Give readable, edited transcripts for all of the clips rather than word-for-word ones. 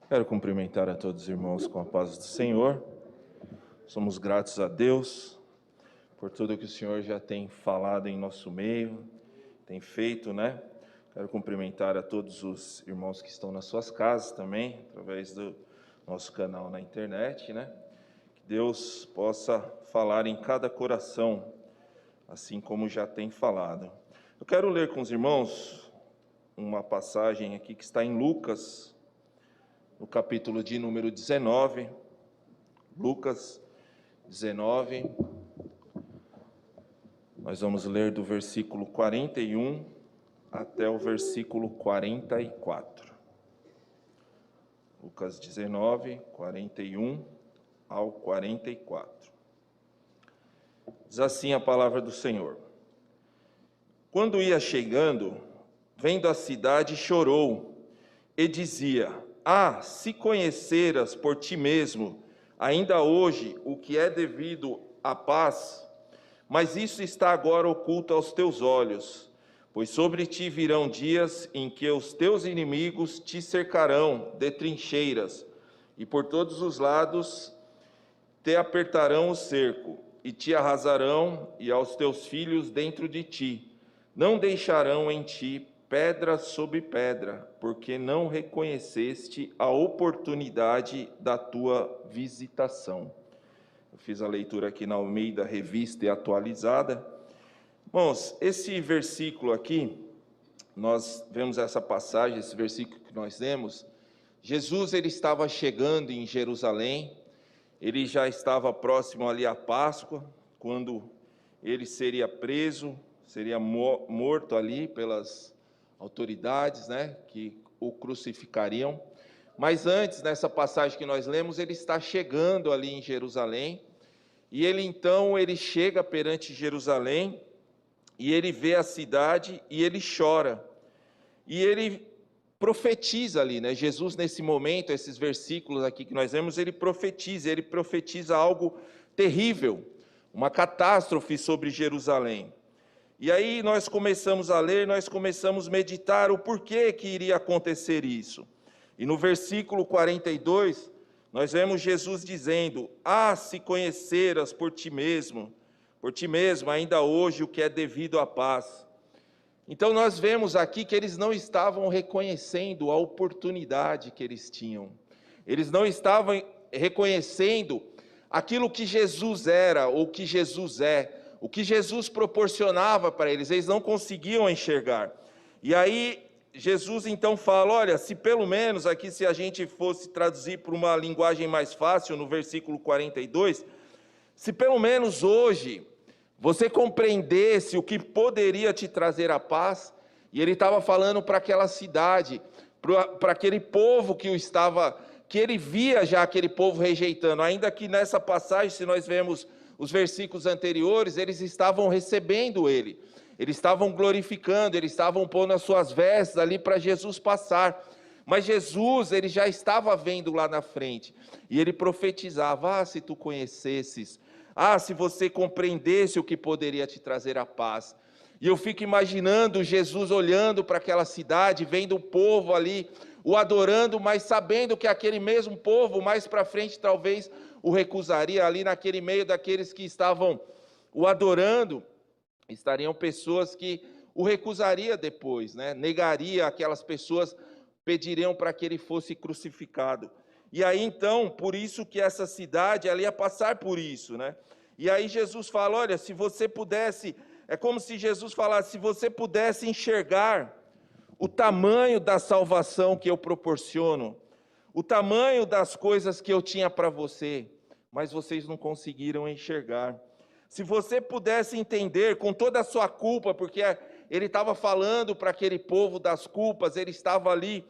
Quero cumprimentar a todos os irmãos com a paz do Senhor. Somos gratos a Deus por tudo que o Senhor já tem falado em nosso meio, tem feito, né? Quero cumprimentar a todos os irmãos que estão nas suas casas também, através do nosso canal na internet, né? Que Deus possa falar em cada coração, assim como já tem falado. Eu quero ler com os irmãos uma passagem aqui que está em Lucas, no capítulo de número 19, Lucas 19, nós vamos ler do versículo 41 até o versículo 44. Lucas 19, 41 ao 44. Diz assim a palavra do Senhor. Quando ia chegando, vendo a cidade, chorou e dizia: Ah, se conheceras por ti mesmo, ainda hoje, o que é devido à paz, mas isso está agora oculto aos teus olhos, pois sobre ti virão dias em que os teus inimigos te cercarão de trincheiras, e por todos os lados te apertarão o cerco, e te arrasarão, e aos teus filhos dentro de ti. Não deixarão em ti pedra sobre pedra, porque não reconheceste a oportunidade da tua visitação. Eu fiz a leitura aqui na Almeida Revista e Atualizada. Irmãos, esse versículo aqui, nós vemos essa passagem, esse versículo que nós lemos. Jesus, ele estava chegando em Jerusalém, ele já estava próximo ali à Páscoa, quando ele seria preso, seria morto ali pelas autoridades, né, que o crucificariam. Mas antes, nessa passagem que nós lemos, ele está chegando ali em Jerusalém, e ele chega perante Jerusalém, e ele vê a cidade, e ele chora, e ele profetiza ali, né? Jesus, nesse momento, esses versículos aqui que nós vemos, ele profetiza algo terrível, uma catástrofe sobre Jerusalém. E aí nós começamos a ler, nós começamos a meditar o porquê que iria acontecer isso. E no versículo 42, nós vemos Jesus dizendo: Ah, se conheceras por ti mesmo, ainda hoje, o que é devido à paz. Então nós vemos aqui que eles não estavam reconhecendo a oportunidade que eles tinham. Eles não estavam reconhecendo aquilo que Jesus era, ou que Jesus é, o que Jesus proporcionava para eles não conseguiam enxergar. E aí Jesus então fala: olha, se pelo menos aqui, se a gente fosse traduzir para uma linguagem mais fácil, no versículo 42, se pelo menos hoje você compreendesse o que poderia te trazer a paz. E ele estava falando para aquela cidade, para aquele povo que ele via já aquele povo rejeitando, ainda que nessa passagem, se nós vemos os versículos anteriores, eles estavam recebendo ele, eles estavam glorificando, eles estavam pondo as suas vestes ali para Jesus passar. Mas Jesus, ele já estava vendo lá na frente, e ele profetizava: ah, se tu conhecesses, ah, se você compreendesse o que poderia te trazer a paz. E eu fico imaginando Jesus olhando para aquela cidade, vendo o povo ali, o adorando, mas sabendo que aquele mesmo povo, mais para frente, talvez o recusaria. Ali naquele meio daqueles que estavam o adorando, estariam pessoas que o recusaria depois, né? Negaria aquelas pessoas, pediriam para que ele fosse crucificado. E aí então, por isso que essa cidade, ela ia passar por isso, né? E aí Jesus fala: olha, se você pudesse, é como se Jesus falasse: se você pudesse enxergar o tamanho da salvação que eu proporciono, o tamanho das coisas que eu tinha para você, mas vocês não conseguiram enxergar. Se você pudesse entender com toda a sua culpa, porque ele estava falando para aquele povo das culpas, ele estava ali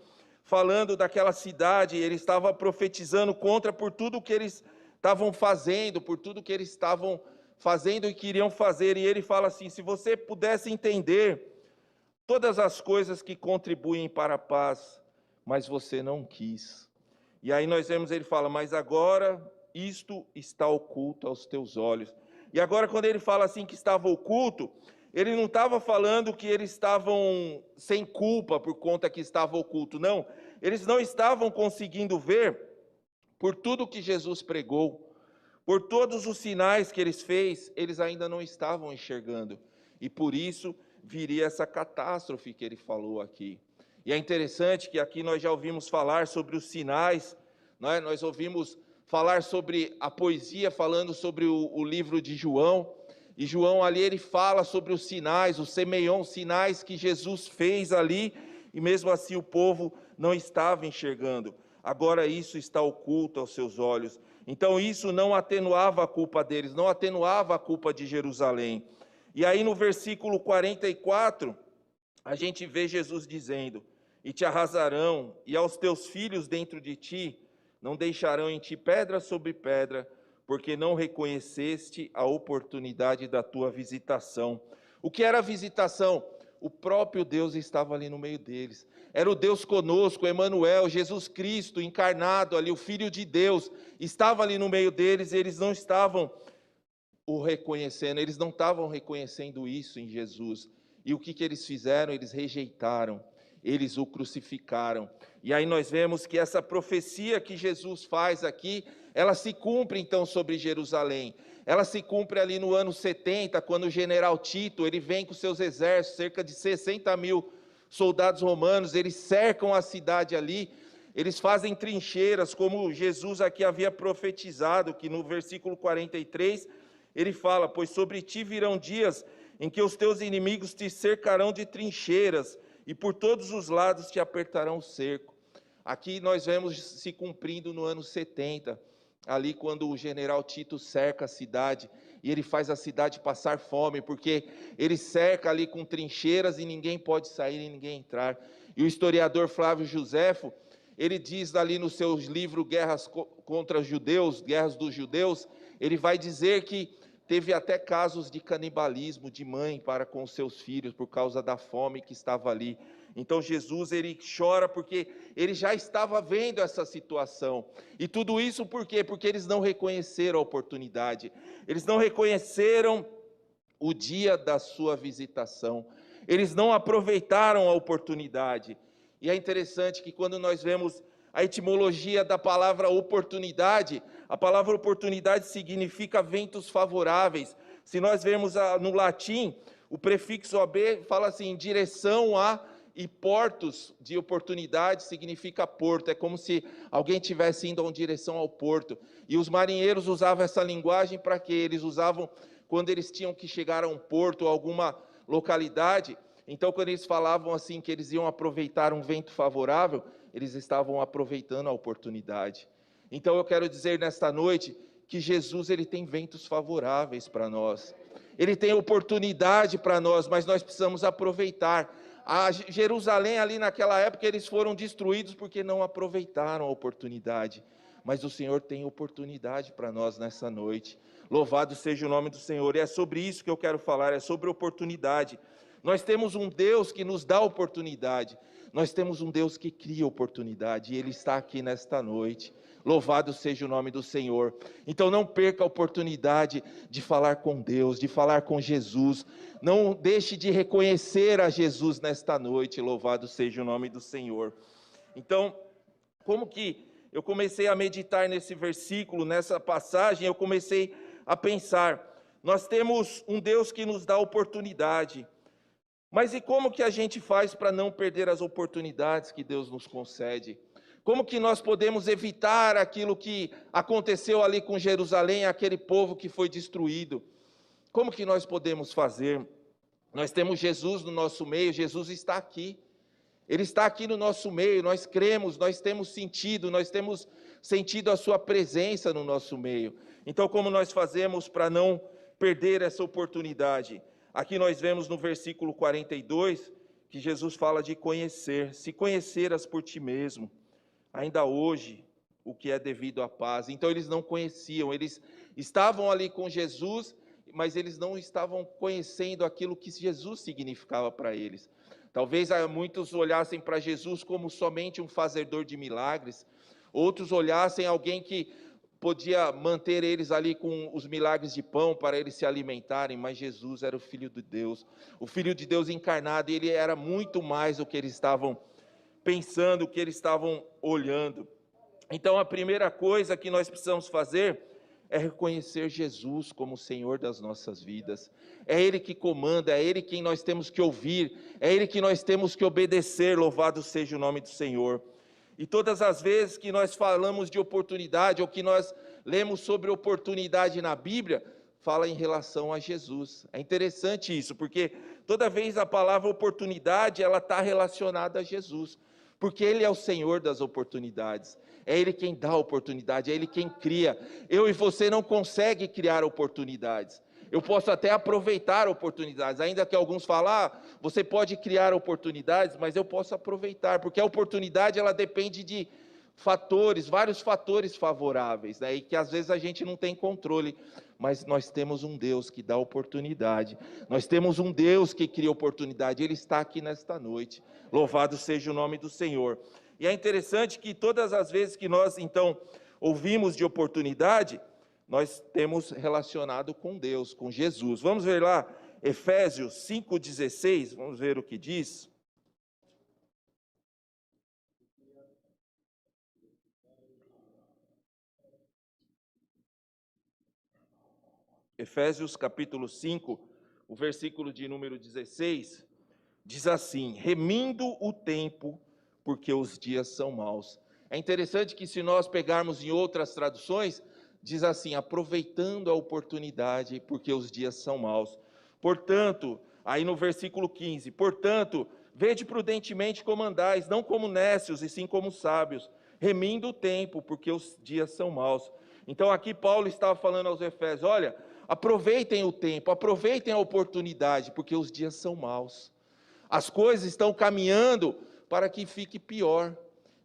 falando daquela cidade, ele estava profetizando contra por tudo que eles estavam fazendo, por tudo que eles estavam fazendo e queriam fazer. E ele fala assim: se você pudesse entender todas as coisas que contribuem para a paz, mas você não quis. E aí nós vemos, ele fala: mas agora isto está oculto aos teus olhos. E agora, quando ele fala assim que estava oculto, ele não estava falando que eles estavam sem culpa por conta que estava oculto, não. Eles não estavam conseguindo ver por tudo que Jesus pregou, por todos os sinais que ele fez, eles ainda não estavam enxergando. E por isso viria essa catástrofe que ele falou aqui. E é interessante que aqui nós já ouvimos falar sobre os sinais, né? Nós ouvimos falar sobre a poesia, falando sobre o livro de João, e João ali ele fala sobre os sinais, os semeion, sinais que Jesus fez ali, e mesmo assim o povo não estava enxergando. Agora isso está oculto aos seus olhos. Então isso não atenuava a culpa deles, não atenuava a culpa de Jerusalém. E aí no versículo 44, a gente vê Jesus dizendo: e te arrasarão, e aos teus filhos dentro de ti, não deixarão em ti pedra sobre pedra, porque não reconheceste a oportunidade da tua visitação. O que era a visitação? O próprio Deus estava ali no meio deles. Era o Deus conosco, Emanuel, Jesus Cristo encarnado ali, o Filho de Deus, estava ali no meio deles, e eles não estavam o reconhecendo, eles não estavam reconhecendo isso em Jesus. E o que eles fizeram? Eles rejeitaram, eles o crucificaram. E aí nós vemos que essa profecia que Jesus faz aqui, ela se cumpre então sobre Jerusalém. Ela se cumpre ali no ano 70, quando o general Tito, ele vem com seus exércitos, cerca de 60.000 soldados romanos, eles cercam a cidade ali, eles fazem trincheiras, como Jesus aqui havia profetizado, que no versículo 43, ele fala: pois sobre ti virão dias em que os teus inimigos te cercarão de trincheiras, e por todos os lados te apertarão o cerco. Aqui nós vemos se cumprindo no ano 70, ali quando o general Tito cerca a cidade, e ele faz a cidade passar fome, porque ele cerca ali com trincheiras, e ninguém pode sair e ninguém entrar. E o historiador Flávio Joséfo, ele diz ali no seu livro Guerras contra os Judeus, Guerras dos Judeus, ele vai dizer que teve até casos de canibalismo de mãe para com seus filhos, por causa da fome que estava ali. Então Jesus, ele chora porque ele já estava vendo essa situação. E tudo isso por quê? Porque eles não reconheceram a oportunidade. Eles não reconheceram o dia da sua visitação. Eles não aproveitaram a oportunidade. E é interessante que quando nós vemos a etimologia da palavra oportunidade, a palavra oportunidade significa ventos favoráveis. Se nós vermos no latim, o prefixo "ab" fala assim, direção a, e portos de oportunidade significa porto. É como se alguém estivesse indo em direção ao porto. E os marinheiros usavam essa linguagem para quê? Eles usavam quando eles tinham que chegar a um porto ou alguma localidade. Então, quando eles falavam assim que eles iam aproveitar um vento favorável, eles estavam aproveitando a oportunidade. Então, eu quero dizer nesta noite que Jesus, ele tem ventos favoráveis para nós. Ele tem oportunidade para nós, mas nós precisamos aproveitar. A Jerusalém, ali naquela época, eles foram destruídos porque não aproveitaram a oportunidade. Mas o Senhor tem oportunidade para nós nessa noite. Louvado seja o nome do Senhor. E é sobre isso que eu quero falar, é sobre oportunidade. Nós temos um Deus que nos dá oportunidade. Nós temos um Deus que cria oportunidade, e Ele está aqui nesta noite. Louvado seja o nome do Senhor. Então não perca a oportunidade de falar com Deus, de falar com Jesus. Não deixe de reconhecer a Jesus nesta noite. Louvado seja o nome do Senhor. Então, como que eu comecei a meditar nesse versículo, nessa passagem, eu comecei a pensar, nós temos um Deus que nos dá oportunidade. Mas e como que a gente faz para não perder as oportunidades que Deus nos concede? Como que nós podemos evitar aquilo que aconteceu ali com Jerusalém, aquele povo que foi destruído? Como que nós podemos fazer? Nós temos Jesus no nosso meio, Jesus está aqui. Ele está aqui no nosso meio, nós cremos, nós temos sentido a sua presença no nosso meio. Então, como nós fazemos para não perder essa oportunidade? Aqui nós vemos no versículo 42, que Jesus fala de conhecer. Se conheceras por ti mesmo, ainda hoje, o que é devido à paz. Então eles não conheciam, eles estavam ali com Jesus, mas eles não estavam conhecendo aquilo que Jesus significava para eles. Talvez muitos olhassem para Jesus como somente um fazedor de milagres, outros olhassem alguém que podia manter eles ali com os milagres de pão para eles se alimentarem, mas Jesus era o Filho de Deus encarnado, e ele era muito mais do que eles estavam pensando, o que eles estavam olhando. Então a primeira coisa que nós precisamos fazer é reconhecer Jesus como o Senhor das nossas vidas. É Ele que comanda, é Ele quem nós temos que ouvir, é Ele que nós temos que obedecer, louvado seja o nome do Senhor. E todas as vezes que nós falamos de oportunidade, ou que nós lemos sobre oportunidade na Bíblia, fala em relação a Jesus. É interessante isso, porque toda vez a palavra oportunidade, ela está relacionada a Jesus, porque Ele é o Senhor das oportunidades. É Ele quem dá a oportunidade, é Ele quem cria. Eu e você não conseguem criar oportunidades. Eu posso até aproveitar oportunidades, ainda que alguns falem, você pode criar oportunidades, mas eu posso aproveitar, porque a oportunidade ela depende de fatores, vários fatores favoráveis, né? E que às vezes a gente não tem controle, mas nós temos um Deus que dá oportunidade, nós temos um Deus que cria oportunidade, Ele está aqui nesta noite, louvado seja o nome do Senhor. E é interessante que todas as vezes que nós, então, ouvimos de oportunidade, nós temos relacionado com Deus, com Jesus. Vamos ver lá, Efésios 5,16, vamos ver o que diz. Efésios capítulo 5, o versículo de número 16, diz assim: remindo o tempo, porque os dias são maus. É interessante que se nós pegarmos em outras traduções, diz assim, aproveitando a oportunidade, porque os dias são maus. Portanto, aí no versículo 15, portanto, vede prudentemente como andais, não como nécios, e sim como sábios, remindo o tempo, porque os dias são maus. Então aqui Paulo estava falando aos Efésios, olha, aproveitem o tempo, aproveitem a oportunidade, porque os dias são maus. As coisas estão caminhando para que fique pior.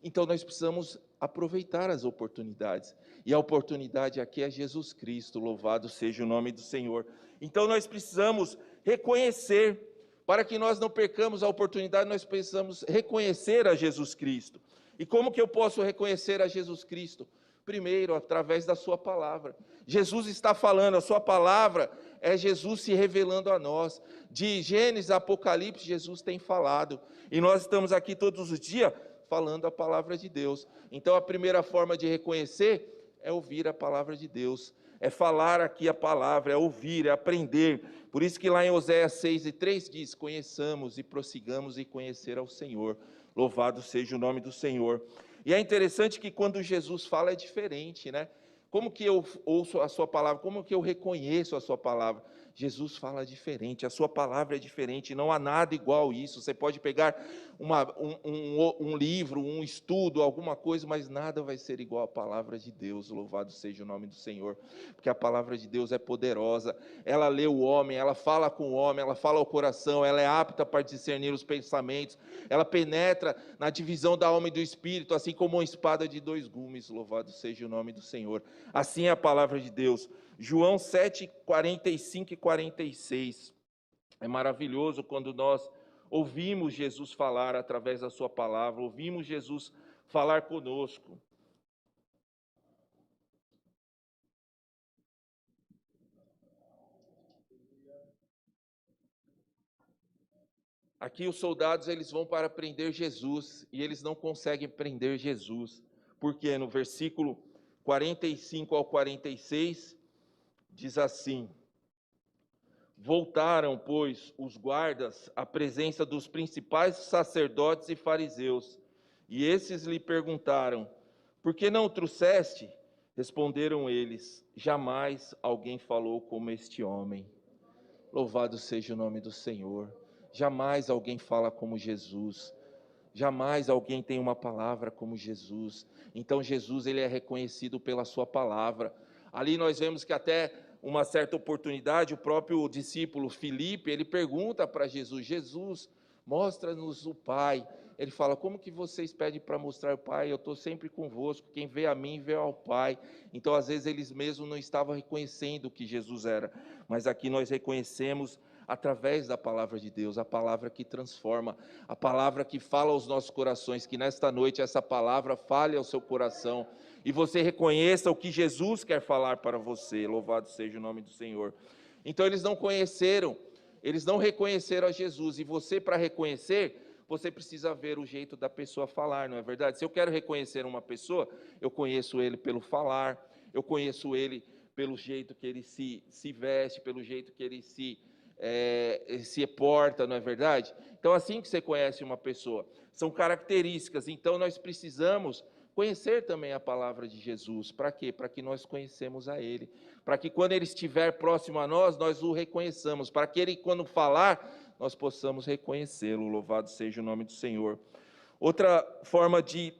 Então nós precisamos aproveitar as oportunidades. E a oportunidade aqui é Jesus Cristo, louvado seja o nome do Senhor. Então nós precisamos reconhecer, para que nós não percamos a oportunidade, nós precisamos reconhecer a Jesus Cristo. E como que eu posso reconhecer a Jesus Cristo? Primeiro, através da sua palavra. Jesus está falando, a sua palavra é Jesus se revelando a nós. De Gênesis a Apocalipse, Jesus tem falado. E nós estamos aqui todos os dias falando a palavra de Deus. Então a primeira forma de reconhecer é ouvir a palavra de Deus. É falar aqui a palavra, é ouvir, é aprender. Por isso que lá em Oséias 6:3 diz, conheçamos e prossigamos em conhecer ao Senhor. Louvado seja o nome do Senhor. E é interessante que quando Jesus fala é diferente, né? Como que eu ouço a sua palavra? Como que eu reconheço a sua palavra? Jesus fala diferente, a sua palavra é diferente, não há nada igual a isso. Você pode pegar um livro, um estudo, alguma coisa, mas nada vai ser igual à palavra de Deus, louvado seja o nome do Senhor, porque a palavra de Deus é poderosa, ela lê o homem, ela fala com o homem, ela fala ao coração, ela é apta para discernir os pensamentos, ela penetra na divisão da alma e do espírito, assim como uma espada de dois gumes, louvado seja o nome do Senhor. Assim é a palavra de Deus. João 7, 45 e 46. É maravilhoso quando nós ouvimos Jesus falar através da sua palavra, ouvimos Jesus falar conosco. Aqui os soldados eles vão para prender Jesus e eles não conseguem prender Jesus, porque no versículo 45 ao 46 diz assim: voltaram, pois, os guardas à presença dos principais sacerdotes e fariseus, e esses lhe perguntaram: por que não o trouxeste? Responderam eles: jamais alguém falou como este homem. Louvado seja o nome do Senhor. Jamais alguém fala como Jesus. Jamais alguém tem uma palavra como Jesus. Então Jesus ele é reconhecido pela sua palavra. Ali nós vemos que até uma certa oportunidade, o próprio discípulo Filipe, ele pergunta para Jesus: Jesus, mostra-nos o Pai. Ele fala: como que vocês pedem para mostrar o Pai? Eu estou sempre convosco, quem vê a mim, vê ao Pai. Então às vezes eles mesmos não estavam reconhecendo o que Jesus era, mas aqui nós reconhecemos através da palavra de Deus, a palavra que transforma, a palavra que fala aos nossos corações, que nesta noite essa palavra fale ao seu coração, e você reconheça o que Jesus quer falar para você. Louvado seja o nome do Senhor. Então eles não reconheceram a Jesus, e você, para reconhecer, você precisa ver o jeito da pessoa falar, não é verdade? Se eu quero reconhecer uma pessoa, eu conheço ele pelo falar, eu conheço ele pelo jeito que ele se veste, pelo jeito que ele se porta, não é verdade? Então, assim que você conhece uma pessoa, são características. Então, nós precisamos conhecer também a palavra de Jesus. Para quê? Para que nós conhecemos a Ele. Para que quando Ele estiver próximo a nós, nós o reconheçamos. Para que Ele, quando falar, nós possamos reconhecê-lo. Louvado seja o nome do Senhor. Outra forma de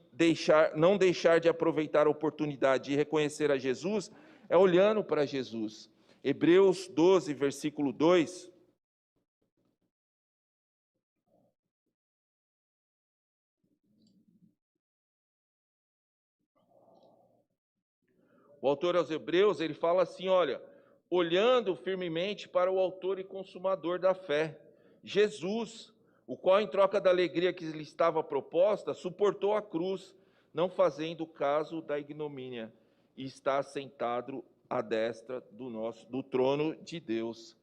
não deixar de aproveitar a oportunidade de reconhecer a Jesus é olhando para Jesus. Hebreus 12, versículo 2. O autor aos Hebreus, ele fala assim, olha, olhando firmemente para o autor e consumador da fé, Jesus, o qual em troca da alegria que lhe estava proposta, suportou a cruz, não fazendo caso da ignomínia, e está sentado à destra do trono de Deus.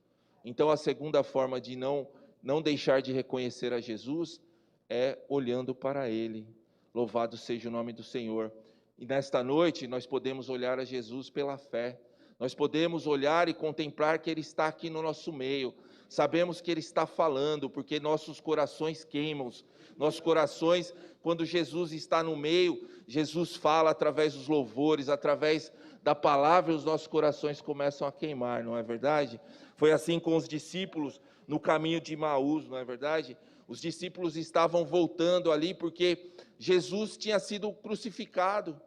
Então, a segunda forma de não deixar de reconhecer a Jesus é olhando para Ele. Louvado seja o nome do Senhor. E nesta noite nós podemos olhar a Jesus pela fé. Nós podemos olhar e contemplar que Ele está aqui no nosso meio. Sabemos que Ele está falando, porque nossos corações queimam. Nossos corações, quando Jesus está no meio, Jesus fala através dos louvores, através da palavra, os nossos corações começam a queimar, não é verdade? Foi assim com os discípulos no caminho de Emaús, não é verdade? Os discípulos estavam voltando ali porque Jesus tinha sido crucificado.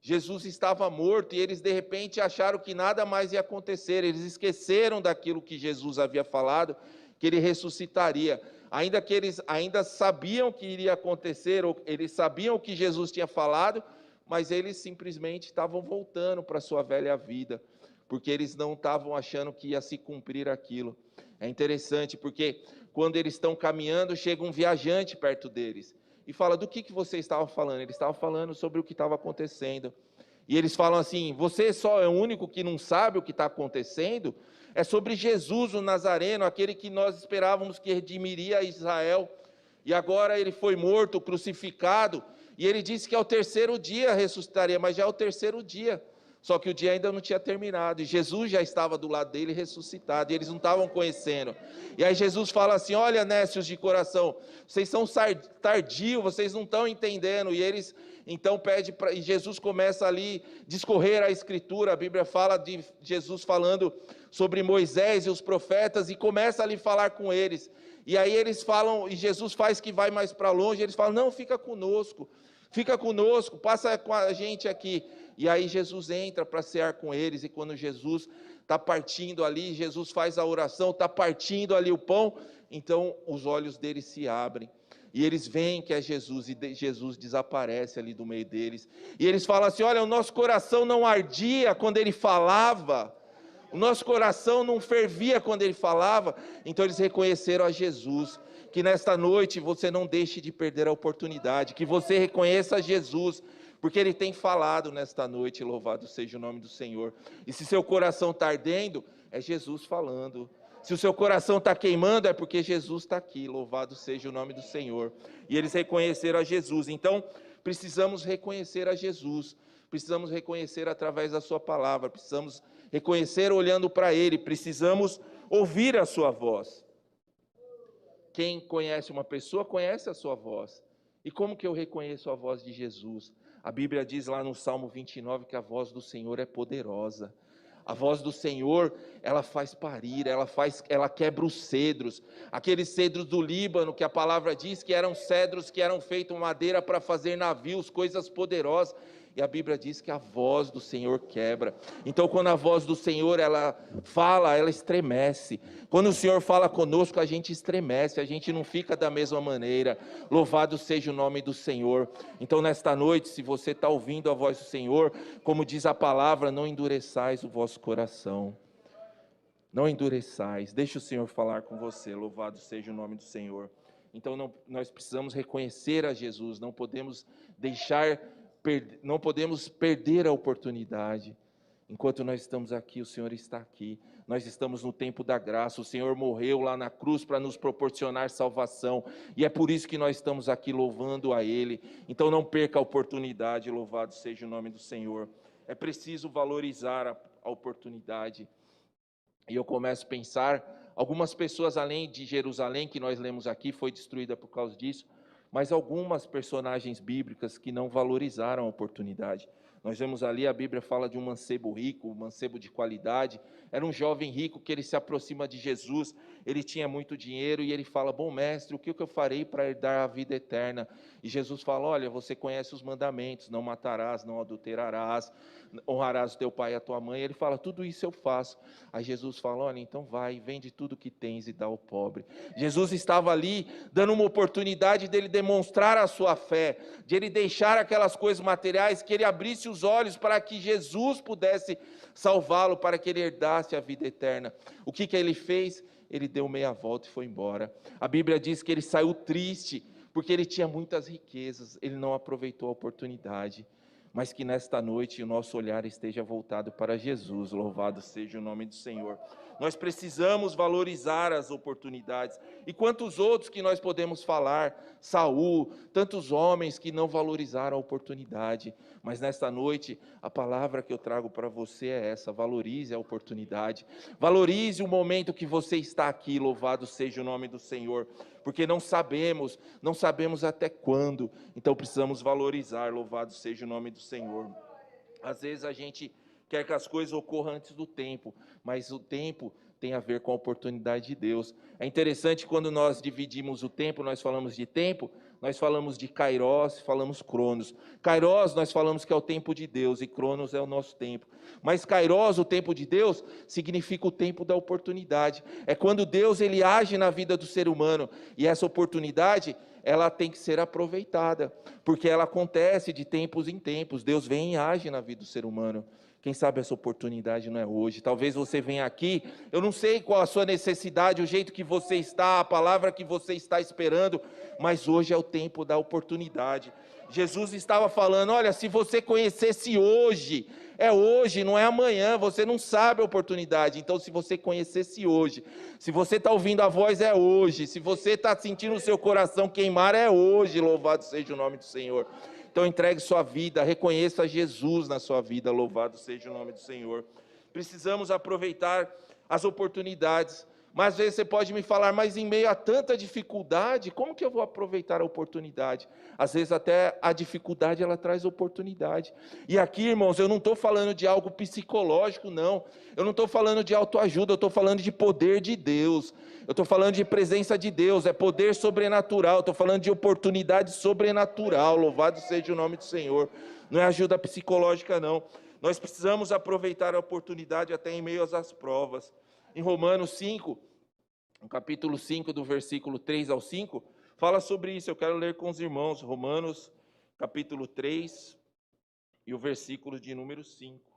Jesus estava morto e eles de repente acharam que nada mais ia acontecer. Eles esqueceram daquilo que Jesus havia falado, que ele ressuscitaria. Ainda que eles ainda sabiam que iria acontecer, ou eles sabiam o que Jesus tinha falado, mas eles simplesmente estavam voltando para a sua velha vida, porque eles não estavam achando que ia se cumprir aquilo. É interessante porque quando eles estão caminhando, chega um viajante perto deles e fala, do que você estava falando? Eles estavam falando sobre o que estava acontecendo. E eles falam assim, você só é o único que não sabe o que está acontecendo? É sobre Jesus, o Nazareno, aquele que nós esperávamos que redimiria Israel. E agora ele foi morto, crucificado, e ele disse que ao terceiro dia ressuscitaria, mas já é o terceiro dia. Só que o dia ainda não tinha terminado, e Jesus já estava do lado dele ressuscitado, e eles não estavam conhecendo. E aí Jesus fala assim, olha, nécios de coração, vocês são tardios, vocês não estão entendendo. E eles então e Jesus começa ali a discorrer a Escritura. A Bíblia fala de Jesus falando sobre Moisés e os profetas, e começa ali a falar com eles. E aí eles falam, e Jesus faz que vai mais para longe, eles falam, não, fica conosco, passa com a gente aqui. E aí Jesus entra para cear com eles, e quando Jesus está partindo ali, Jesus faz a oração, está partindo ali o pão, então os olhos deles se abrem, e eles veem que é Jesus, e Jesus desaparece ali do meio deles, e eles falam assim, olha, o nosso coração não ardia quando ele falava, o nosso coração não fervia quando ele falava. Então eles reconheceram a Jesus. Que nesta noite você não deixe de perder a oportunidade, que você reconheça Jesus, porque Ele tem falado nesta noite, louvado seja o nome do Senhor. E se seu coração está ardendo, é Jesus falando. Se o seu coração está queimando, é porque Jesus está aqui, louvado seja o nome do Senhor. E eles reconheceram a Jesus. Então, precisamos reconhecer a Jesus, precisamos reconhecer através da sua palavra, precisamos reconhecer olhando para Ele, precisamos ouvir a sua voz. Quem conhece uma pessoa, conhece a sua voz. E como que eu reconheço a voz de Jesus? A Bíblia diz lá no Salmo 29 que a voz do Senhor é poderosa. A voz do Senhor, ela faz parir, ela quebra os cedros. Aqueles cedros do Líbano, que a palavra diz que eram cedros que eram feitos madeira para fazer navios, coisas poderosas. E a Bíblia diz que a voz do Senhor quebra. Então, quando a voz do Senhor, ela fala, ela estremece. Quando o Senhor fala conosco, a gente estremece, a gente não fica da mesma maneira. Louvado seja o nome do Senhor. Então, nesta noite, se você está ouvindo a voz do Senhor, como diz a palavra, não endureçais o vosso coração. Não endureçais. Deixa o Senhor falar com você. Louvado seja o nome do Senhor. Então, nós precisamos reconhecer a Jesus, não podemos deixar não podemos perder a oportunidade. Enquanto nós estamos aqui, o Senhor está aqui. Nós estamos no tempo da graça. O Senhor morreu lá na cruz para nos proporcionar salvação. E é por isso que nós estamos aqui louvando a Ele. Então não perca a oportunidade, louvado seja o nome do Senhor. É preciso valorizar a oportunidade. E eu começo a pensar, algumas pessoas além de Jerusalém, que nós lemos aqui, foi destruída por causa disso, mas algumas personagens bíblicas que não valorizaram a oportunidade. Nós vemos ali, a Bíblia fala de um mancebo rico, um mancebo de qualidade. Era um jovem rico que ele se aproxima de Jesus, ele tinha muito dinheiro e ele fala, bom mestre, o que eu farei para herdar a vida eterna? E Jesus fala, olha, você conhece os mandamentos, não matarás, não adulterarás, honrarás o teu pai e a tua mãe. Ele fala, tudo isso eu faço. Aí Jesus fala, olha, então vai, vende tudo que tens e dá ao pobre. Jesus estava ali dando uma oportunidade dele demonstrar a sua fé, de ele deixar aquelas coisas materiais, que ele abrisse os olhos para que Jesus pudesse salvá-lo, para que ele herdasse a vida eterna. O que ele fez? Ele deu meia volta e foi embora. A Bíblia diz que ele saiu triste, porque ele tinha muitas riquezas, ele não aproveitou a oportunidade. Mas que nesta noite o nosso olhar esteja voltado para Jesus, louvado seja o nome do Senhor. Nós precisamos valorizar as oportunidades. E quantos outros que nós podemos falar? Saul, tantos homens que não valorizaram a oportunidade. Mas nesta noite, a palavra que eu trago para você é essa: valorize a oportunidade. Valorize o momento que você está aqui, louvado seja o nome do Senhor. Porque não sabemos até quando. Então precisamos valorizar, louvado seja o nome do Senhor. Às vezes a gente quer que as coisas ocorram antes do tempo, mas o tempo tem a ver com a oportunidade de Deus. É interessante quando nós dividimos o tempo, nós falamos de tempo, nós falamos de Kairos, falamos Cronos. Kairos nós falamos que é o tempo de Deus e Cronos é o nosso tempo. Mas Kairos, o tempo de Deus, significa o tempo da oportunidade. É quando Deus ele age na vida do ser humano e essa oportunidade ela tem que ser aproveitada, porque ela acontece de tempos em tempos. Deus vem e age na vida do ser humano. Quem sabe essa oportunidade não é hoje. Talvez você venha aqui, eu não sei qual a sua necessidade, o jeito que você está, a palavra que você está esperando, mas hoje é o tempo da oportunidade. Jesus estava falando, olha, se você conhecesse hoje, é hoje, não é amanhã, você não sabe a oportunidade. Então se você conhecesse hoje, se você está ouvindo a voz, é hoje, se você está sentindo o seu coração queimar, é hoje, louvado seja o nome do Senhor. Então entregue sua vida, reconheça Jesus na sua vida, louvado seja o nome do Senhor. Precisamos aproveitar as oportunidades, mas às vezes você pode me falar, mas em meio a tanta dificuldade, como que eu vou aproveitar a oportunidade? Às vezes até a dificuldade ela traz oportunidade. E aqui, irmãos, eu não estou falando de algo psicológico, não. Eu não estou falando de autoajuda, eu estou falando de poder de Deus. Eu estou falando de presença de Deus, é poder sobrenatural. Estou falando de oportunidade sobrenatural, louvado seja o nome do Senhor. Não é ajuda psicológica, não. Nós precisamos aproveitar a oportunidade até em meio às provas. Em Romanos 5, no capítulo 5, do versículo 3 ao 5, fala sobre isso. Eu quero ler com os irmãos, Romanos, capítulo 3, e o versículo de número 5.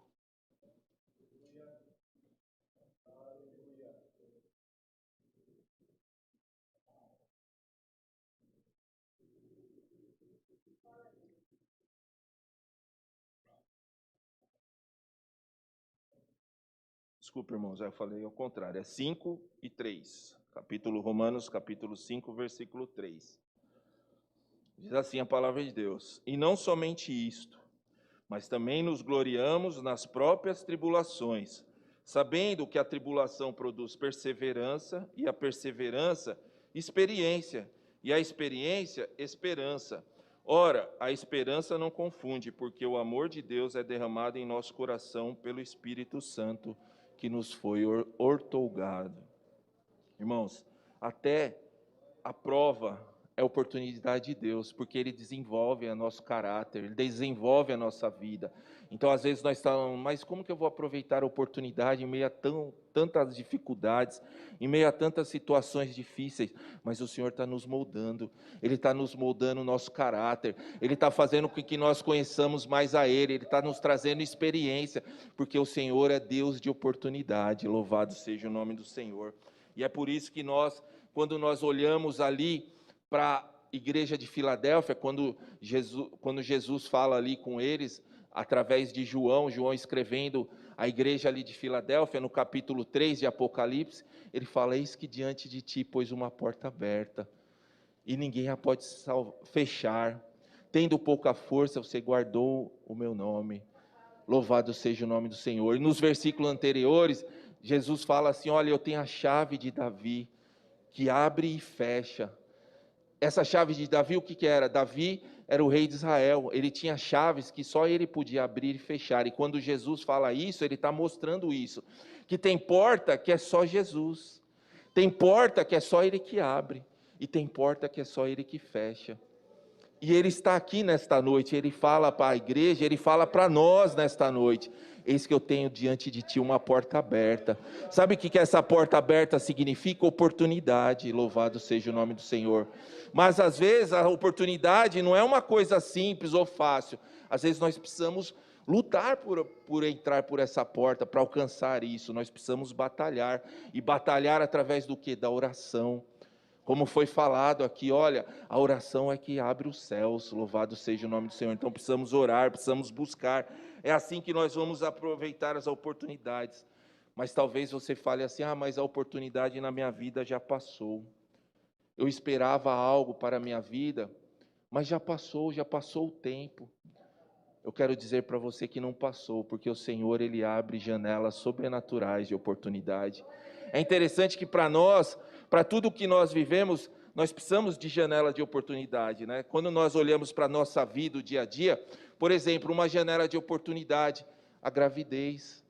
Desculpa, irmãos, eu falei ao contrário, é 5 e 3. Romanos, capítulo 5, versículo 3. Diz assim a palavra de Deus: e não somente isto, mas também nos gloriamos nas próprias tribulações, sabendo que a tribulação produz perseverança, e a perseverança, experiência, e a experiência, esperança. Ora, a esperança não confunde, porque o amor de Deus é derramado em nosso coração pelo Espírito Santo, que nos foi outorgado. Irmãos, até a prova é oportunidade de Deus, porque Ele desenvolve o nosso caráter, Ele desenvolve a nossa vida. Então, às vezes nós estamos, mas como que eu vou aproveitar a oportunidade em meio a tantas dificuldades, em meio a tantas situações difíceis? Mas o Senhor está nos moldando, Ele está nos moldando o nosso caráter, Ele está fazendo com que nós conheçamos mais a Ele, Ele está nos trazendo experiência, porque o Senhor é Deus de oportunidade, louvado seja o nome do Senhor. E é por isso que nós, quando nós olhamos ali para igreja de Filadélfia, quando Jesus fala ali com eles, através de João escrevendo a igreja ali de Filadélfia, no capítulo 3 de Apocalipse, ele fala: eis que diante de ti pôs uma porta aberta, e ninguém a pode fechar. Tendo pouca força, você guardou o meu nome. Louvado seja o nome do Senhor. E nos versículos anteriores, Jesus fala assim: olha, eu tenho a chave de Davi, que abre e fecha. Essa chave de Davi, o que era? Davi era o rei de Israel, ele tinha chaves que só ele podia abrir e fechar, e quando Jesus fala isso, ele está mostrando isso, que tem porta que é só Jesus, tem porta que é só ele que abre, e tem porta que é só ele que fecha. E ele está aqui nesta noite, ele fala para a igreja, ele fala para nós nesta noite: eis que eu tenho diante de ti uma porta aberta. Sabe o que essa porta aberta significa? Oportunidade, louvado seja o nome do Senhor. Mas às vezes a oportunidade não é uma coisa simples ou fácil, às vezes nós precisamos lutar por entrar por essa porta, para alcançar isso, nós precisamos batalhar, e batalhar através do quê? Da oração. Como foi falado aqui, olha, a oração é que abre os céus, louvado seja o nome do Senhor. Então precisamos orar, precisamos buscar, é assim que nós vamos aproveitar as oportunidades. Mas talvez você fale assim: mas a oportunidade na minha vida já passou, eu esperava algo para a minha vida, mas já passou o tempo. Eu quero dizer para você que não passou, porque o Senhor, Ele abre janelas sobrenaturais de oportunidade. É interessante que para nós, para tudo que nós vivemos, nós precisamos de janela de oportunidade, né? Quando nós olhamos para a nossa vida, o dia a dia, por exemplo, uma janela de oportunidade, a gravidez,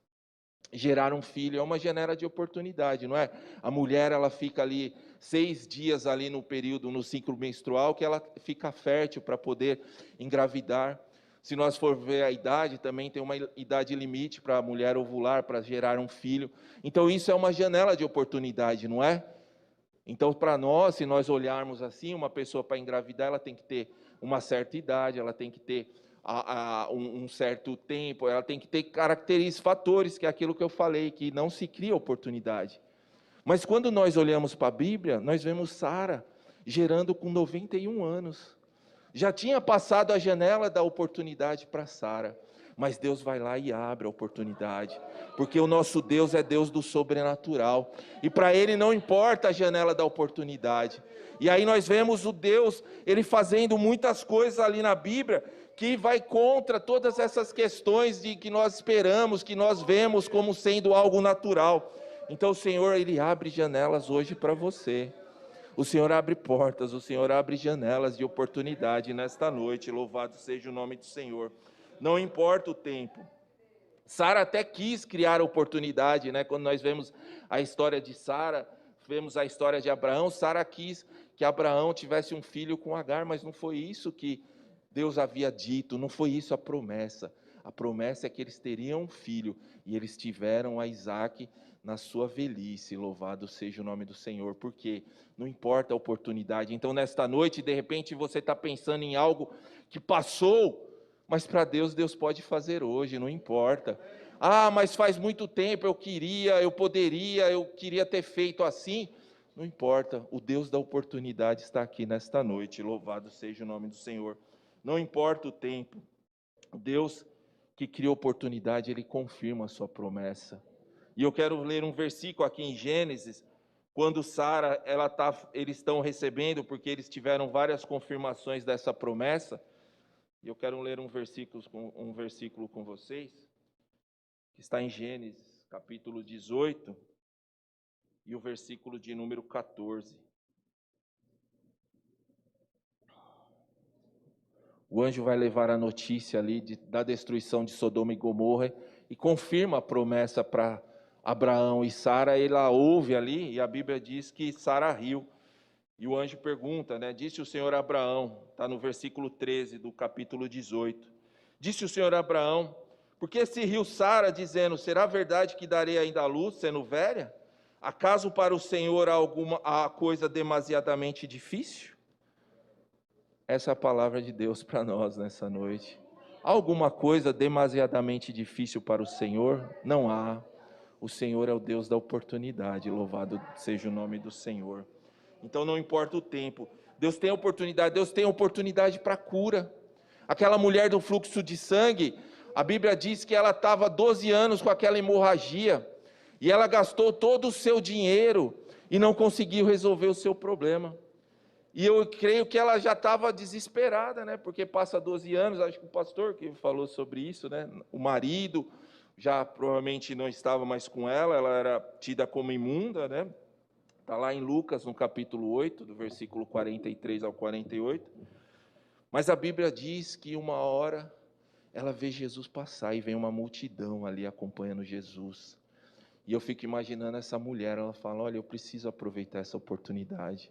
gerar um filho, é uma janela de oportunidade, não é? A mulher, ela fica ali 6 dias ali no período, no ciclo menstrual, que ela fica fértil para poder engravidar. Se nós for ver a idade, também tem uma idade limite para a mulher ovular, para gerar um filho. Então isso é uma janela de oportunidade, não é? Então para nós, se nós olharmos assim, uma pessoa para engravidar, ela tem que ter uma certa idade, ela tem que ter um certo tempo, ela tem que ter características, fatores, que é aquilo que eu falei, que não se cria oportunidade. Mas quando nós olhamos para a Bíblia, nós vemos Sara gerando com 91 anos. Já tinha passado a janela da oportunidade para Sara, mas Deus vai lá e abre a oportunidade, porque o nosso Deus é Deus do sobrenatural, e para Ele não importa a janela da oportunidade. E aí nós vemos o Deus, Ele fazendo muitas coisas ali na Bíblia, que vai contra todas essas questões de que nós esperamos, que nós vemos como sendo algo natural. Então o Senhor, Ele abre janelas hoje para você. O Senhor abre portas, o Senhor abre janelas de oportunidade nesta noite, louvado seja o nome do Senhor. Não importa o tempo. Sara até quis criar oportunidade, né? Quando nós vemos a história de Sara, vemos a história de Abraão, Sara quis que Abraão tivesse um filho com Agar, mas não foi isso que Deus havia dito, não foi isso a promessa. A promessa é que eles teriam um filho, e eles tiveram a Isaque na sua velhice, louvado seja o nome do Senhor, porque não importa a oportunidade. Então nesta noite, de repente você está pensando em algo que passou, mas para Deus, Deus pode fazer hoje, não importa. Mas faz muito tempo, eu queria ter feito assim. Não importa, o Deus da oportunidade está aqui nesta noite, louvado seja o nome do Senhor. Não importa o tempo, o Deus que cria oportunidade, Ele confirma a sua promessa. E eu quero ler um versículo aqui em Gênesis, quando Sara, eles estão recebendo, porque eles tiveram várias confirmações dessa promessa. E eu quero ler um versículo com vocês, que está em Gênesis, capítulo 18, e o versículo de número 14. O anjo vai levar a notícia ali da destruição de Sodoma e Gomorra e confirma a promessa para Abraão e Sara. Ela ouve ali, e a Bíblia diz que Sara riu. E o anjo pergunta, né? Disse o Senhor a Abraão, está no versículo 13 do capítulo 18. Disse o Senhor a Abraão: por que se riu Sara, dizendo, será verdade que darei ainda a luz, sendo velha? Acaso para o Senhor há coisa demasiadamente difícil? Essa é a palavra de Deus para nós nessa noite. Há alguma coisa demasiadamente difícil para o Senhor? Não há. O Senhor é o Deus da oportunidade, louvado seja o nome do Senhor. Então não importa o tempo. Deus tem oportunidade para cura. Aquela mulher do fluxo de sangue, a Bíblia diz que ela estava 12 anos com aquela hemorragia, e ela gastou todo o seu dinheiro e não conseguiu resolver o seu problema. E eu creio que ela já estava desesperada, né? Porque passa 12 anos, acho que o pastor que falou sobre isso, né? O marido já provavelmente não estava mais com ela era tida como imunda, né? Está lá em Lucas, no capítulo 8, do versículo 43 ao 48. Mas a Bíblia diz que uma hora ela vê Jesus passar e vem uma multidão ali acompanhando Jesus. E eu fico imaginando essa mulher, ela fala, olha, eu preciso aproveitar essa oportunidade.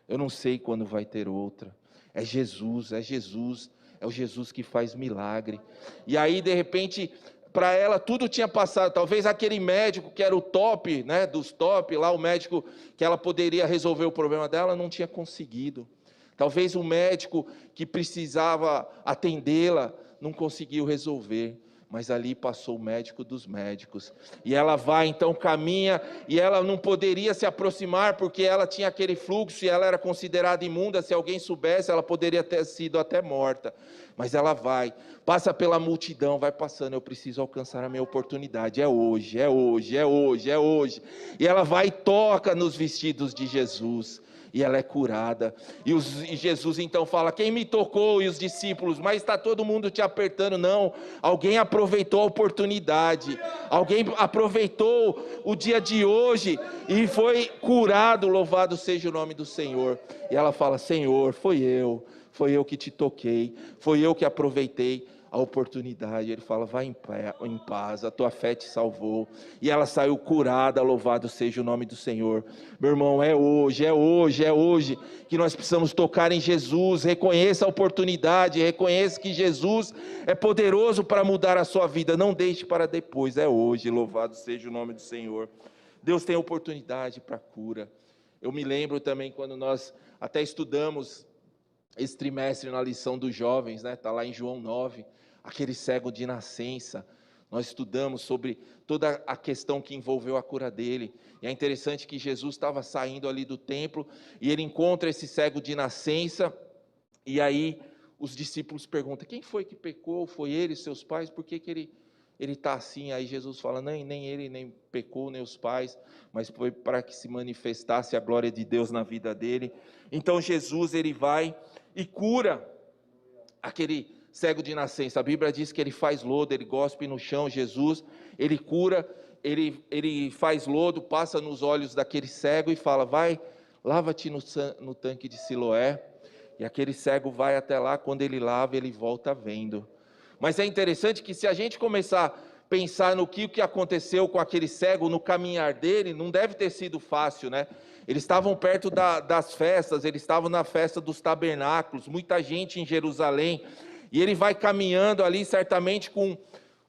Eu não sei quando vai ter outra. É Jesus, é o Jesus que faz milagre. E aí, de repente, para ela tudo tinha passado. Talvez aquele médico que era o top, né, dos top, lá o médico que ela poderia resolver o problema dela, não tinha conseguido. Talvez o médico que precisava atendê-la não conseguiu resolver. Mas ali passou o médico dos médicos, e ela vai, então caminha, e ela não poderia se aproximar, porque ela tinha aquele fluxo, e ela era considerada imunda. Se alguém soubesse, ela poderia ter sido até morta, mas ela vai, passa pela multidão, vai passando, eu preciso alcançar a minha oportunidade, é hoje, e ela vai e toca nos vestidos de Jesus, e ela é curada, e Jesus então fala, quem me tocou? E os discípulos, mas está todo mundo te apertando. Não, alguém aproveitou a oportunidade, alguém aproveitou o dia de hoje, e foi curado, louvado seja o nome do Senhor. E ela fala, Senhor, foi eu que te toquei, foi eu que aproveitei a oportunidade. Ele fala, vai em paz, a tua fé te salvou, e ela saiu curada, louvado seja o nome do Senhor. Meu irmão, é hoje que nós precisamos tocar em Jesus. Reconheça a oportunidade, reconheça que Jesus é poderoso para mudar a sua vida, não deixe para depois, é hoje, louvado seja o nome do Senhor. Deus tem oportunidade para cura. Eu me lembro também quando nós até estudamos esse trimestre na lição dos jovens, né? Está lá em João 9, aquele cego de nascença. Nós estudamos sobre toda a questão que envolveu a cura dele. E é interessante que Jesus estava saindo ali do templo, e ele encontra esse cego de nascença, e aí os discípulos perguntam, quem foi que pecou? Foi ele, seus pais? Por que ele está assim? Aí Jesus fala, nem ele nem pecou, nem os pais, mas foi para que se manifestasse a glória de Deus na vida dele. Então Jesus, ele vai e cura aquele cego de nascença. A Bíblia diz que ele faz lodo, ele gospe no chão. Jesus, ele cura, ele faz lodo, passa nos olhos daquele cego e fala, vai, lava-te no tanque de Siloé. E aquele cego vai até lá, quando ele lava, ele volta vendo. Mas é interessante que se a gente começar a pensar no que aconteceu com aquele cego, no caminhar dele, não deve ter sido fácil, né? Eles estavam perto das festas, eles estavam na festa dos tabernáculos, muita gente em Jerusalém, e ele vai caminhando ali, certamente com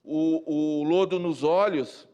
o lodo nos olhos,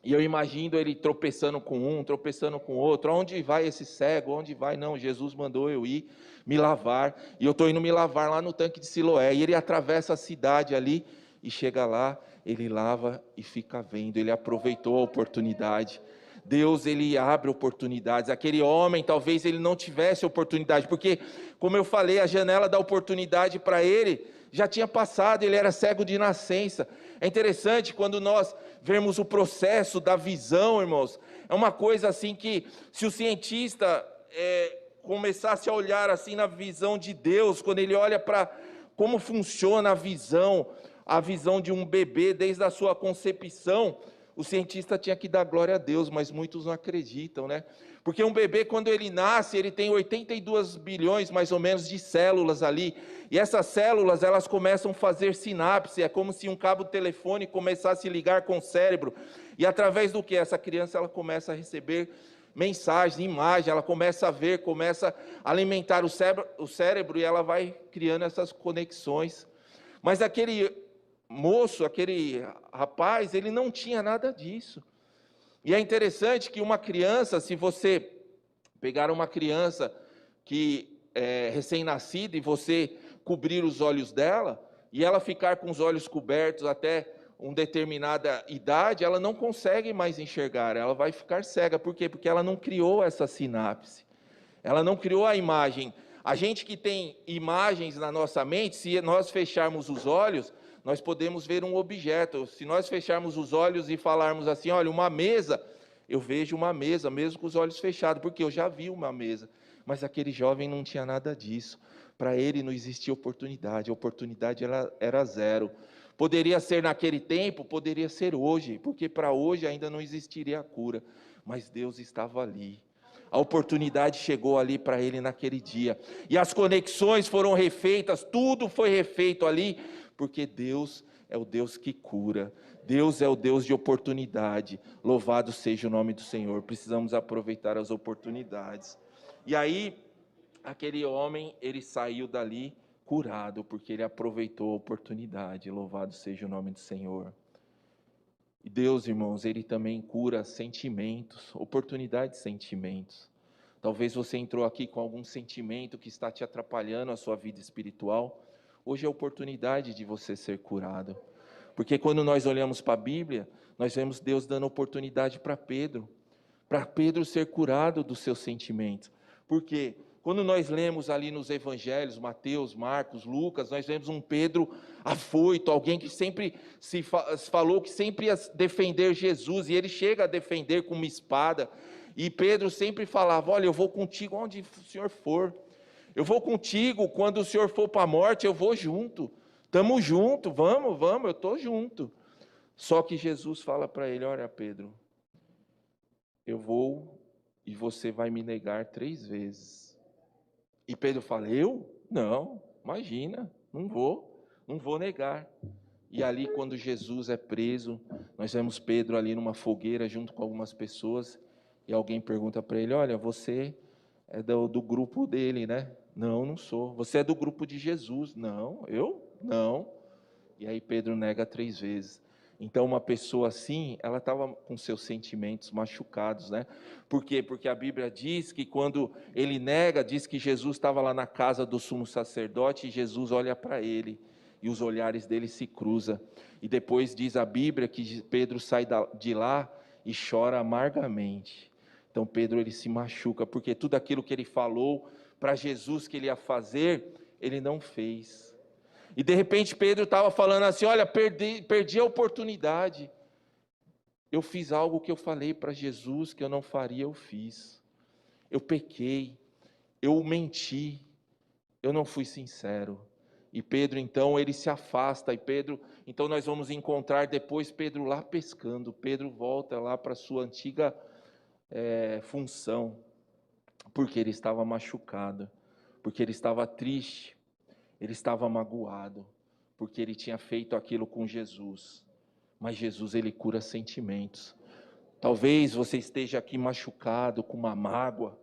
e eu imagino ele tropeçando com um, tropeçando com outro. Onde vai esse cego? Onde vai? Não, Jesus mandou eu ir me lavar, e eu estou indo me lavar lá no tanque de Siloé. E ele atravessa a cidade ali, e chega lá, ele lava e fica vendo. Ele aproveitou a oportunidade. Deus, ele abre oportunidades. Aquele homem, talvez ele não tivesse oportunidade, porque, como eu falei, a janela da oportunidade para ele já tinha passado, ele era cego de nascença. É interessante quando nós vemos o processo da visão, irmãos, é uma coisa assim que, se o cientista começasse a olhar assim na visão de Deus, quando ele olha para como funciona a visão de um bebê desde a sua concepção, o cientista tinha que dar glória a Deus, mas muitos não acreditam, né? Porque um bebê, quando ele nasce, ele tem 82 bilhões, mais ou menos, de células ali, e essas células, elas começam a fazer sinapse, é como se um cabo de telefone começasse a ligar com o cérebro, e através do que? Essa criança, ela começa a receber mensagens, imagens, ela começa a ver, começa a alimentar o cérebro, e ela vai criando essas conexões. Mas aquele moço, aquele rapaz, ele não tinha nada disso. E é interessante que uma criança, se você pegar uma criança que é recém-nascida e você cobrir os olhos dela, e ela ficar com os olhos cobertos até uma determinada idade, ela não consegue mais enxergar, ela vai ficar cega. Por quê? Porque ela não criou essa sinapse, ela não criou a imagem. A gente que tem imagens na nossa mente, se nós fecharmos os olhos, nós podemos ver um objeto. Se nós fecharmos os olhos e falarmos assim, olha, uma mesa, eu vejo uma mesa, mesmo com os olhos fechados, porque eu já vi uma mesa. Mas aquele jovem não tinha nada disso. Para ele não existia oportunidade, a oportunidade era zero. Poderia ser naquele tempo, poderia ser hoje, porque para hoje ainda não existiria a cura. Mas Deus estava ali. A oportunidade chegou ali para ele naquele dia. E as conexões foram refeitas, tudo foi refeito ali, porque Deus é o Deus que cura. Deus é o Deus de oportunidade. Louvado seja o nome do Senhor. Precisamos aproveitar as oportunidades. E aí, aquele homem, ele saiu dali curado, porque ele aproveitou a oportunidade. Louvado seja o nome do Senhor. E Deus, irmãos, ele também cura sentimentos, oportunidade de sentimentos. Talvez você entrou aqui com algum sentimento que está te atrapalhando a sua vida espiritual. Hoje é a oportunidade de você ser curado. Porque quando nós olhamos para a Bíblia, nós vemos Deus dando oportunidade para Pedro ser curado dos seus sentimentos. Por quê? Quando nós lemos ali nos evangelhos, Mateus, Marcos, Lucas, nós vemos um Pedro afoito, alguém que sempre falou que sempre ia defender Jesus, e ele chega a defender com uma espada, e Pedro sempre falava, olha, eu vou contigo onde o Senhor for, eu vou contigo, quando o Senhor for para a morte, eu vou junto, estamos juntos, vamos, eu estou junto. Só que Jesus fala para ele, olha Pedro, eu vou e você vai me negar 3 vezes. E Pedro fala, eu? Não, imagina, não vou negar. E ali quando Jesus é preso, nós vemos Pedro ali numa fogueira junto com algumas pessoas, e alguém pergunta para ele, olha, você é do grupo dele, né? Não, não sou. Você é do grupo de Jesus? Não, eu? Não. E aí Pedro nega 3 vezes. Então uma pessoa assim, ela estava com seus sentimentos machucados, né? Por quê? Porque a Bíblia diz que quando ele nega, diz que Jesus estava lá na casa do sumo sacerdote e Jesus olha para ele e os olhares dele se cruzam. E depois diz a Bíblia que Pedro sai de lá e chora amargamente. Então Pedro ele se machuca, porque tudo aquilo que ele falou para Jesus que ele ia fazer, ele não fez. E de repente Pedro estava falando assim, olha, perdi a oportunidade. Eu fiz algo que eu falei para Jesus que eu não faria, eu fiz. Eu pequei, eu menti, eu não fui sincero. E Pedro então, ele se afasta, então nós vamos encontrar depois Pedro lá pescando. Pedro volta lá para a sua antiga função, porque ele estava machucado, porque ele estava triste, ele estava magoado, porque ele tinha feito aquilo com Jesus. Mas Jesus, ele cura sentimentos. Talvez você esteja aqui machucado com uma mágoa,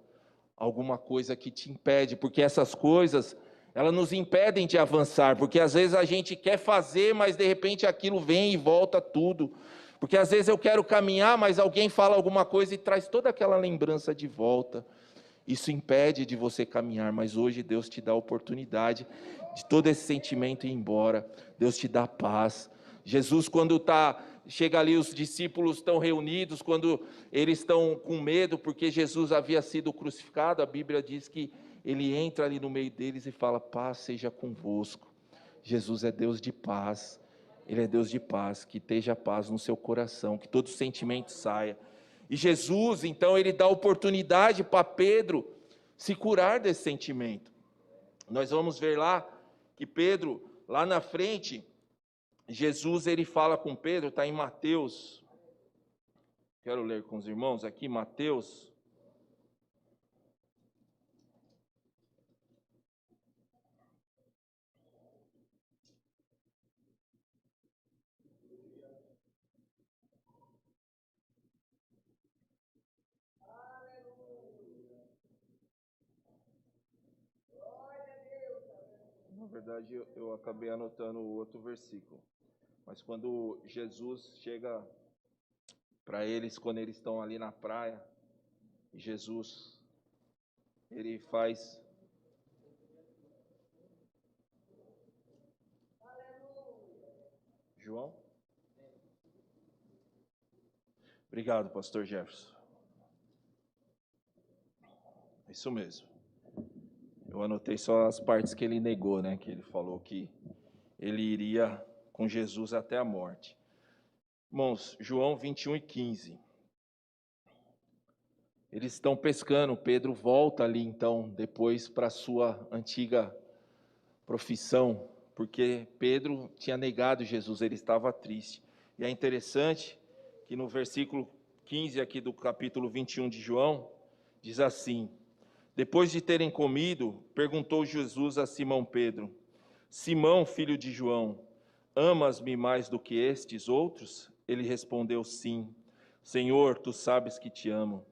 alguma coisa que te impede, porque essas coisas, elas nos impedem de avançar, porque às vezes a gente quer fazer, mas de repente aquilo vem e volta tudo. Porque às vezes eu quero caminhar, mas alguém fala alguma coisa e traz toda aquela lembrança de volta. Isso impede de você caminhar, mas hoje Deus te dá a oportunidade de todo esse sentimento ir embora. Deus te dá paz. Jesus, quando chega ali, os discípulos estão reunidos, quando eles estão com medo, porque Jesus havia sido crucificado, a Bíblia diz que ele entra ali no meio deles e fala, paz seja convosco. Jesus é Deus de paz, Ele é Deus de paz, que esteja paz no seu coração, que todo sentimento saia. E Jesus, então, ele dá oportunidade para Pedro se curar desse sentimento. Nós vamos ver lá que Pedro, lá na frente, Jesus, ele fala com Pedro, está em Mateus, quero ler com os irmãos aqui, Mateus. Na verdade, eu acabei anotando o outro versículo. Mas quando Jesus chega para eles, quando eles estão ali na praia, Jesus, ele faz... João? Obrigado, pastor Jefferson. Isso mesmo. Eu anotei só as partes que ele negou, né? Que ele falou que ele iria com Jesus até a morte. Irmãos, João 21:15. Eles estão pescando, Pedro volta ali então, depois para a sua antiga profissão, porque Pedro tinha negado Jesus, ele estava triste. E é interessante que no versículo 15 aqui do capítulo 21 de João, diz assim: depois de terem comido, perguntou Jesus a Simão Pedro: Simão, filho de João, amas-me mais do que estes outros? Ele respondeu: sim, Senhor, tu sabes que te amo.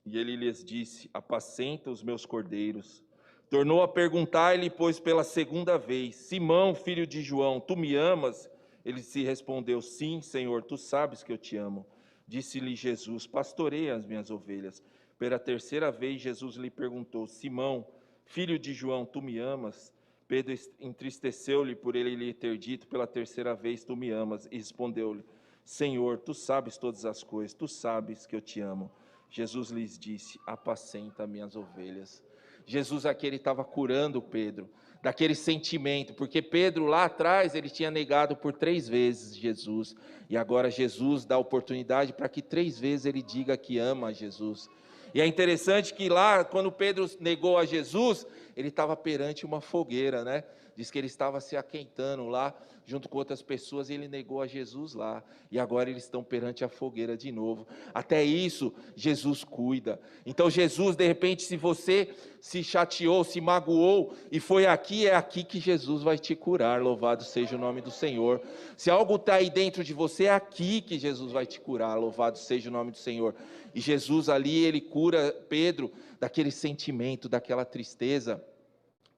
E ele lhes disse: apacenta os meus cordeiros. Tornou a perguntar-lhe, pois, pela segunda vez: Simão, filho de João, tu me amas? Ele se respondeu: sim, Senhor, tu sabes que eu te amo. Disse-lhe Jesus: pastoreia as minhas ovelhas. Pela terceira vez, Jesus lhe perguntou: Simão, filho de João, tu me amas? Pedro entristeceu-lhe por ele lhe ter dito pela terceira vez: tu me amas. E respondeu-lhe: Senhor, tu sabes todas as coisas, tu sabes que eu te amo. Jesus lhes disse: apacenta minhas ovelhas. Jesus aqui ele estava curando Pedro daquele sentimento, porque Pedro lá atrás ele tinha negado por 3 vezes Jesus, e agora Jesus dá oportunidade para que 3 vezes ele diga que ama Jesus. E é interessante que lá, quando Pedro negou a Jesus, ele estava perante uma fogueira, né? Diz que ele estava se aquentando lá, junto com outras pessoas, e ele negou a Jesus lá. E agora eles estão perante a fogueira de novo. Até isso, Jesus cuida. Então Jesus, de repente, se você se chateou, se magoou, e foi aqui, é aqui que Jesus vai te curar. Louvado seja o nome do Senhor. Se algo está aí dentro de você, é aqui que Jesus vai te curar. Louvado seja o nome do Senhor. E Jesus ali, ele cura Pedro daquele sentimento, daquela tristeza,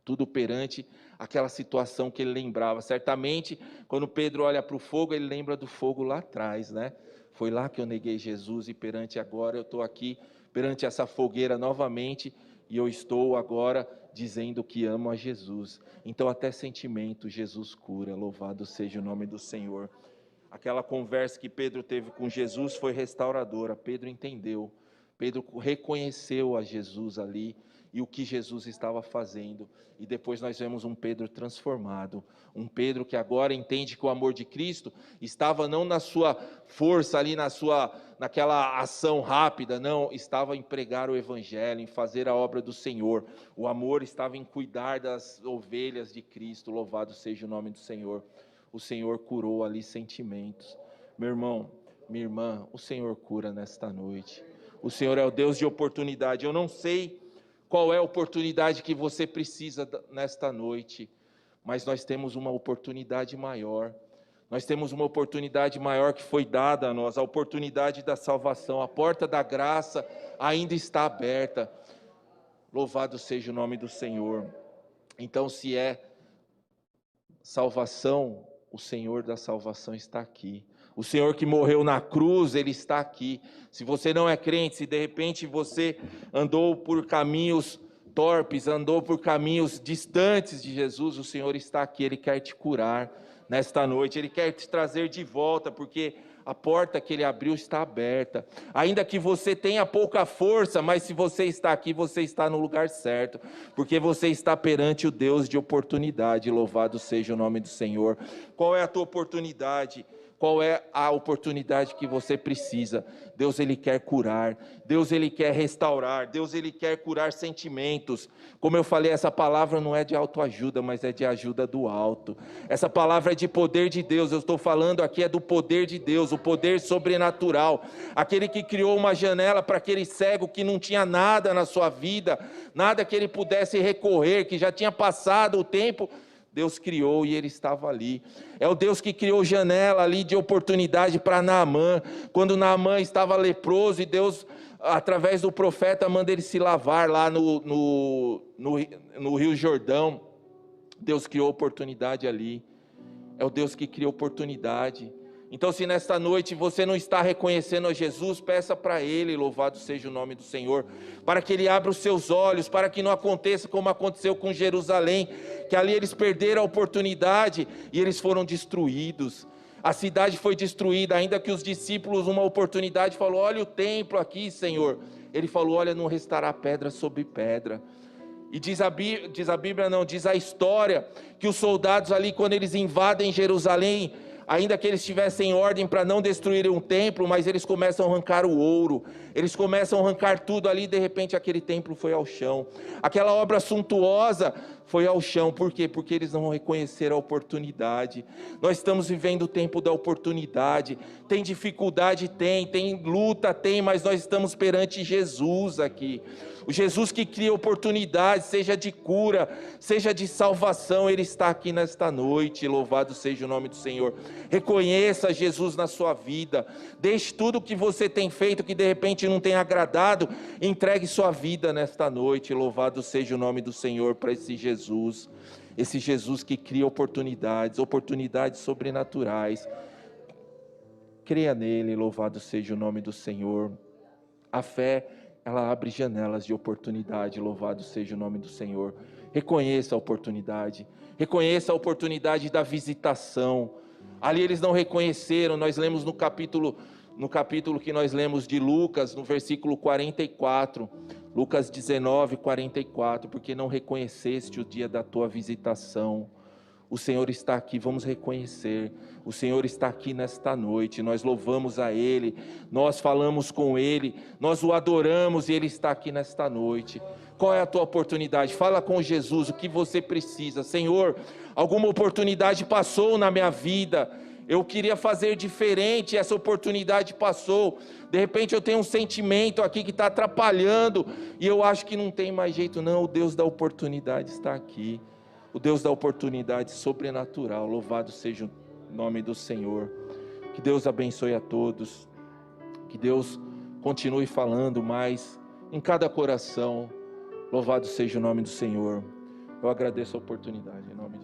tudo perante aquela situação que ele lembrava. Certamente, quando Pedro olha para o fogo, ele lembra do fogo lá atrás, né? Foi lá que eu neguei Jesus e perante agora eu estou aqui, perante essa fogueira novamente, e eu estou agora dizendo que amo a Jesus. Então até sentimento Jesus cura, louvado seja o nome do Senhor. Aquela conversa que Pedro teve com Jesus foi restauradora. Pedro entendeu, Pedro reconheceu a Jesus ali e o que Jesus estava fazendo. E depois nós vemos um Pedro transformado, um Pedro que agora entende que o amor de Cristo estava não na sua força ali, naquela ação rápida, não, estava em pregar o Evangelho, em fazer a obra do Senhor. O amor estava em cuidar das ovelhas de Cristo, louvado seja o nome do Senhor. O Senhor curou ali sentimentos. Meu irmão, minha irmã, o Senhor cura nesta noite. O Senhor é o Deus de oportunidade. Eu não sei qual é a oportunidade que você precisa nesta noite, mas nós temos uma oportunidade maior. Nós temos uma oportunidade maior que foi dada a nós, a oportunidade da salvação. A porta da graça ainda está aberta. Louvado seja o nome do Senhor. Então, se é salvação, o Senhor da salvação está aqui. O Senhor que morreu na cruz, Ele está aqui. Se você não é crente, se de repente você andou por caminhos torpes, andou por caminhos distantes de Jesus, o Senhor está aqui, Ele quer te curar nesta noite, Ele quer te trazer de volta, porque a porta que Ele abriu está aberta. Ainda que você tenha pouca força, mas se você está aqui, você está no lugar certo, porque você está perante o Deus de oportunidade. Louvado seja o nome do Senhor. Qual é a tua oportunidade? Qual é a oportunidade que você precisa? Deus, Ele quer curar. Deus, Ele quer restaurar. Deus, Ele quer curar sentimentos. Como eu falei, essa palavra não é de autoajuda, mas é de ajuda do alto. Essa palavra é de poder de Deus. Eu estou falando aqui é do poder de Deus, o poder sobrenatural. Aquele que criou uma janela para aquele cego que não tinha nada na sua vida, nada que ele pudesse recorrer, que já tinha passado o tempo. Deus criou e ele estava ali. É o Deus que criou janela ali de oportunidade para Naamã. Quando Naamã estava leproso e Deus, através do profeta, manda ele se lavar lá no Rio Jordão. Deus criou oportunidade ali. É o Deus que cria oportunidade. Então, se nesta noite você não está reconhecendo a Jesus, peça para Ele, louvado seja o nome do Senhor, para que Ele abra os seus olhos, para que não aconteça como aconteceu com Jerusalém, que ali eles perderam a oportunidade e eles foram destruídos. A cidade foi destruída, ainda que os discípulos, uma oportunidade, falou: olha o templo aqui, Senhor. Ele falou: olha, não restará pedra sobre pedra. E diz a Bíblia, não, diz a história, que os soldados ali, quando eles invadem Jerusalém, ainda que eles tivessem ordem para não destruírem um templo, mas eles começam a arrancar o ouro, eles começam a arrancar tudo ali, e de repente aquele templo foi ao chão, aquela obra suntuosa foi ao chão. Por quê? Porque eles não reconheceram a oportunidade. Nós estamos vivendo o tempo da oportunidade. Tem dificuldade? Tem luta? Tem, mas nós estamos perante Jesus aqui. O Jesus que cria oportunidades, seja de cura, seja de salvação, Ele está aqui nesta noite. Louvado seja o nome do Senhor. Reconheça Jesus na sua vida. Deixe tudo o que você tem feito, que de repente não tem agradado, entregue sua vida nesta noite. Louvado seja o nome do Senhor para esse Jesus que cria oportunidades sobrenaturais. Creia nele, louvado seja o nome do Senhor. A fé, ela abre janelas de oportunidade, louvado seja o nome do Senhor. Reconheça a oportunidade da visitação. Ali eles não reconheceram. Nós lemos no capítulo que nós lemos de Lucas, no versículo 44, Lucas 19, 44, porque não reconheceste o dia da tua visitação. O Senhor está aqui, vamos reconhecer. O Senhor está aqui nesta noite, nós louvamos a Ele, nós falamos com Ele, nós o adoramos e Ele está aqui nesta noite. Qual é a tua oportunidade? Fala com Jesus o que você precisa. Senhor, alguma oportunidade passou na minha vida, eu queria fazer diferente, essa oportunidade passou. De repente eu tenho um sentimento aqui que está atrapalhando e eu acho que não tem mais jeito. Não, o Deus da oportunidade está aqui. O Deus da oportunidade sobrenatural, louvado seja o nome do Senhor. Que Deus abençoe a todos, que Deus continue falando mais em cada coração. Louvado seja o nome do Senhor. Eu agradeço a oportunidade, em nome de